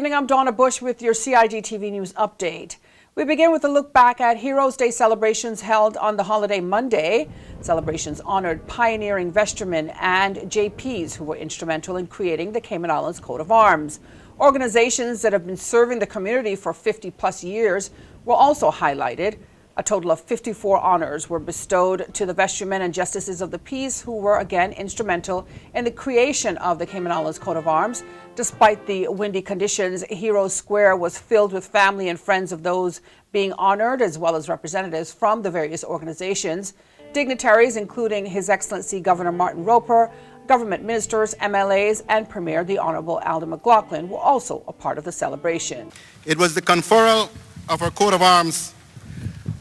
evening, I'm Donna Bush with your CIGTV News Update. We begin with a look back at Heroes Day celebrations held on the holiday Monday. Celebrations honored pioneering vestrymen and JPs who were instrumental in creating the Cayman Islands coat of arms. Organizations that have been serving the community for 50-plus years were also highlighted. A total of 54 honors were bestowed to the vestrymen and justices of the peace who were again instrumental in the creation of the Cayman Islands coat of arms. Despite the windy conditions, Heroes Square was filled with family and friends of those being honored, as well as representatives from the various organizations. Dignitaries, including His Excellency Governor Martin Roper, government ministers, MLAs, and Premier the Honorable Alden McLaughlin were also a part of the celebration. It was the conferral of our coat of arms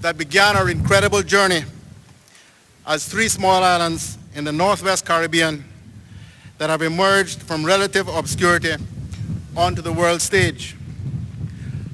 that began our incredible journey as three small islands in the Northwest Caribbean that have emerged from relative obscurity onto the world stage.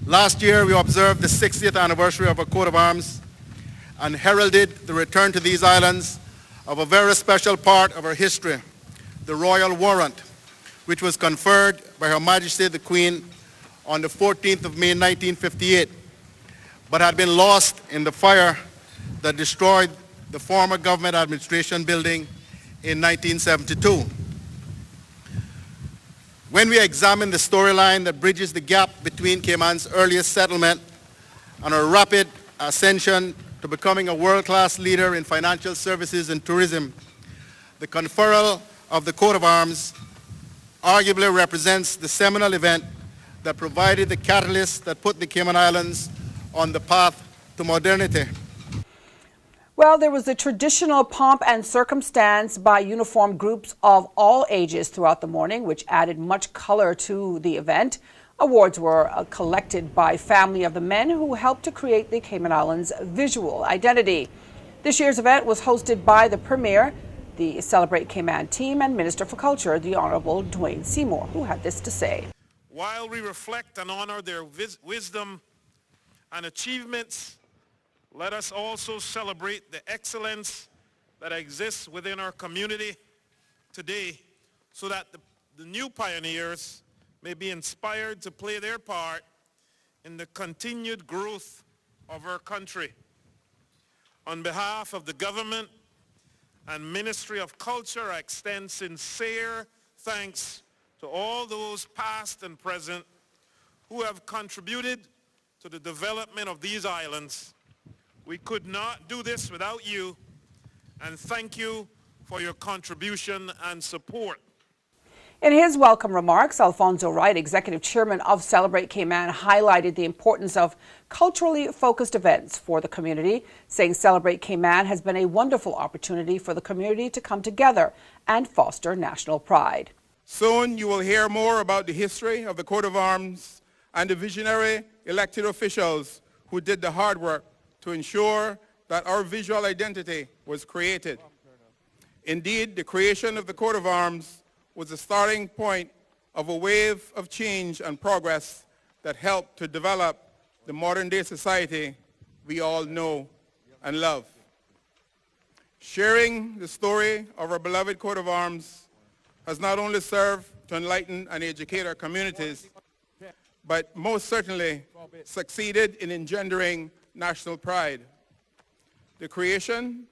Last year, we observed the 60th anniversary of our coat of arms and heralded the return to these islands of a very special part of our history, the Royal Warrant, which was conferred by Her Majesty the Queen on the 14th of May 1958, but had been lost in the fire that destroyed the former government administration building in 1972. When we examine the storyline that bridges the gap between Cayman's earliest settlement and our rapid ascension to becoming a world-class leader in financial services and tourism, the conferral of the coat of arms arguably represents the seminal event that provided the catalyst that put the Cayman Islands on the path to modernity. Well, there was a traditional pomp and circumstance by uniformed groups of all ages throughout the morning, which added much color to the event. Awards were collected by family of the men who helped to create the Cayman Islands' visual identity. This year's event was hosted by the Premier, the Celebrate Cayman team, and Minister for Culture, the Honorable Dwayne Seymour, who had this to say. While we reflect and honor their wisdom and achievements, let us also celebrate the excellence that exists within our community today so that the new pioneers may be inspired to play their part in the continued growth of our country. On behalf of the government and Ministry of Culture, I extend sincere thanks to all those past and present who have contributed to the development of these islands. We could not do this without you, and thank you for your contribution and support. In his welcome remarks, Alfonso Wright, Executive Chairman of Celebrate Cayman, highlighted the importance of culturally focused events for the community, saying Celebrate Cayman has been a wonderful opportunity for the community to come together and foster national pride. Soon you will hear more about the history of the coat of arms and the visionary elected officials who did the hard work to ensure that our visual identity was created. Indeed, the creation of the coat of arms was the starting point of a wave of change and progress that helped to develop the modern-day society we all know and love. Sharing the story of our beloved coat of arms has not only served to enlighten and educate our communities, but most certainly succeeded in engendering national pride. The creation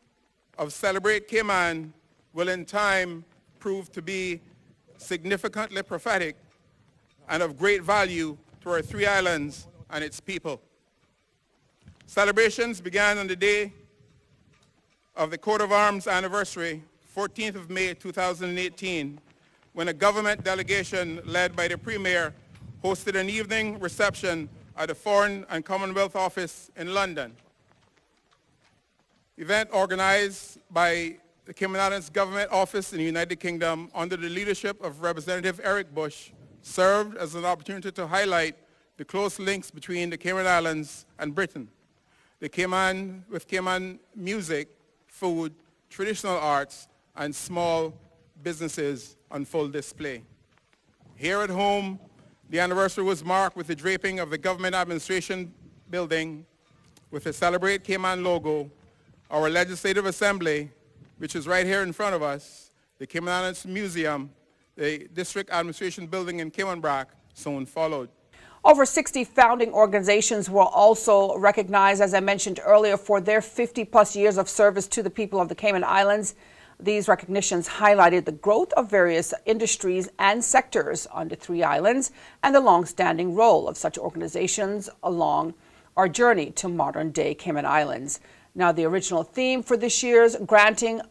of Celebrate Cayman will in time prove to be significantly prophetic and of great value to our three islands and its people. Celebrations began on the day of the coat of arms anniversary, 14th of May 2018, when a government delegation led by the Premier hosted an evening reception at the Foreign and Commonwealth Office in London. Event organized by the Cayman Islands Government Office in the United Kingdom under the leadership of Representative Eric Bush served as an opportunity to highlight the close links between the Cayman Islands and Britain. With Cayman music, food, traditional arts, and small businesses on full display. Here at home, the anniversary was marked with the draping of the government administration building with the Celebrate Cayman logo, our Legislative Assembly, which is right here in front of us, the Cayman Islands Museum, the District Administration Building in Cayman Brac, soon followed. Over 60 founding organizations were also recognized, as I mentioned earlier, for their 50-plus years of service to the people of the Cayman Islands. These recognitions highlighted the growth of various industries and sectors on the three islands and the long-standing role of such organizations along our journey to modern-day Cayman Islands. Now, the original theme for this year was granting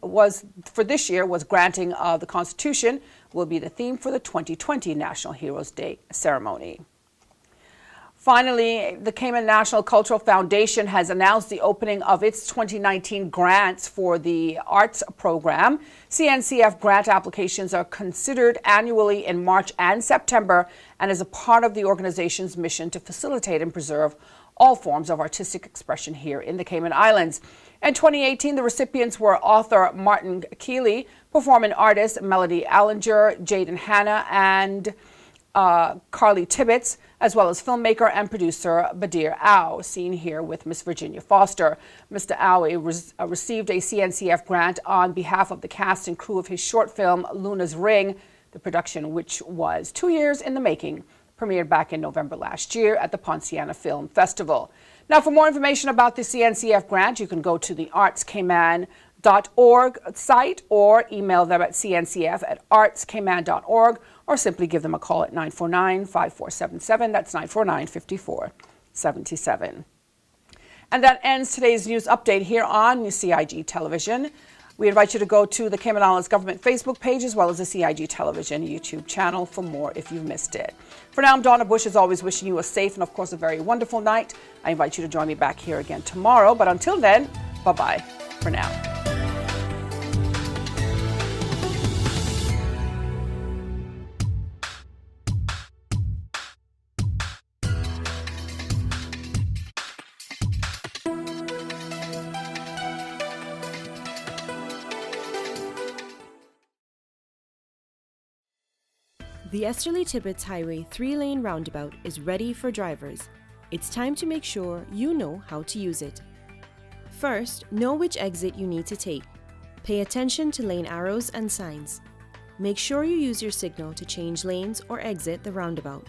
of the Constitution will be the theme for the 2020 National Heroes Day ceremony. Finally, the Cayman National Cultural Foundation has announced the opening of its 2019 grants for the arts program. CNCF grant applications are considered annually in March and September and is a part of the organization's mission to facilitate and preserve all forms of artistic expression here in the Cayman Islands. In 2018, the recipients were author Martin Keeley, performing artist Melody Allinger, Jaden Hanna, and Carly Tibbetts, as well as filmmaker and producer Badir Au, seen here with Miss Virginia Foster. Mr. Au received a CNCF grant on behalf of the cast and crew of his short film Luna's Ring, the production which was 2 years in the making, premiered back in November last year at the Ponciana Film Festival. Now, for more information about the CNCF grant, you can go to the artscayman.org site or email them at cncf@artscayman.org or simply give them a call at 949-5477. That's 949-5477. And that ends today's news update here on CIG Television. We invite you to go to the Cayman Islands Government Facebook page as well as the CIG Television YouTube channel for more if you've missed it. For now, I'm Donna Bush, as always, wishing you a safe and, of course, a very wonderful night. I invite you to join me back here again tomorrow. But until then, bye-bye for now. The Esterly-Tibbetts Highway 3-lane roundabout is ready for drivers. It's time to make sure you know how to use it. First, know which exit you need to take. Pay attention to lane arrows and signs. Make sure you use your signal to change lanes or exit the roundabout.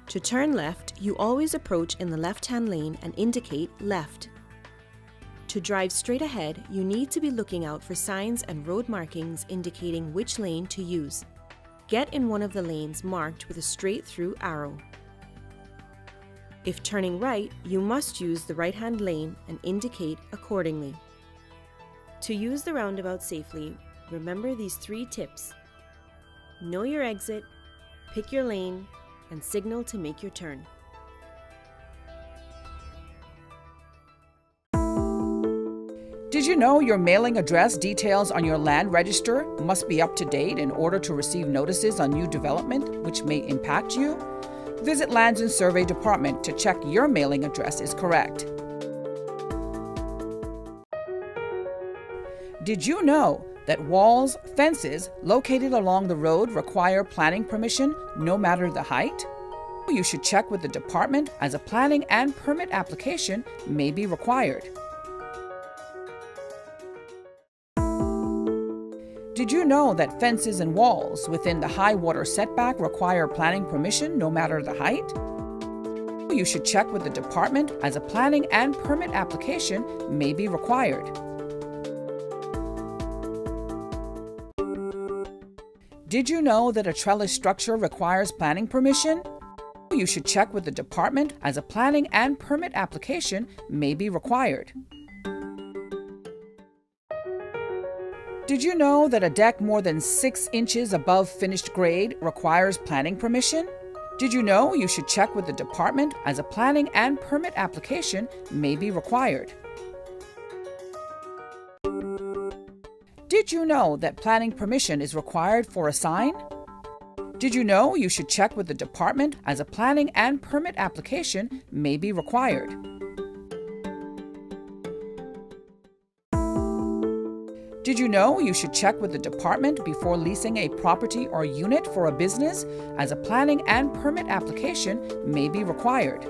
To turn left, you always approach in the left-hand lane and indicate left. To drive straight ahead, you need to be looking out for signs and road markings indicating which lane to use. Get in one of the lanes marked with a straight-through arrow. If turning right, you must use the right-hand lane and indicate accordingly. To use the roundabout safely, remember these 3 tips. Know your exit, pick your lane, and signal to make your turn. Did you know your mailing address details on your land register must be up to date in order to receive notices on new development which may impact you? Visit Lands and Survey Department to check your mailing address is correct. Did you know that walls, fences located along the road require planning permission no matter the height? You should check with the department as a planning and permit application may be required. Did you know that fences and walls within the high water setback require planning permission no matter the height? You should check with the department as a planning and permit application may be required. Did you know that a trellis structure requires planning permission? You should check with the department as a planning and permit application may be required. Did you know that a deck more than 6 inches above finished grade requires planning permission? Did you know you should check with the department as a planning and permit application may be required? Did you know that planning permission is required for a sign? Did you know you should check with the department as a planning and permit application may be required? Did you know you should check with the department before leasing a property or unit for a business as a planning and permit application may be required?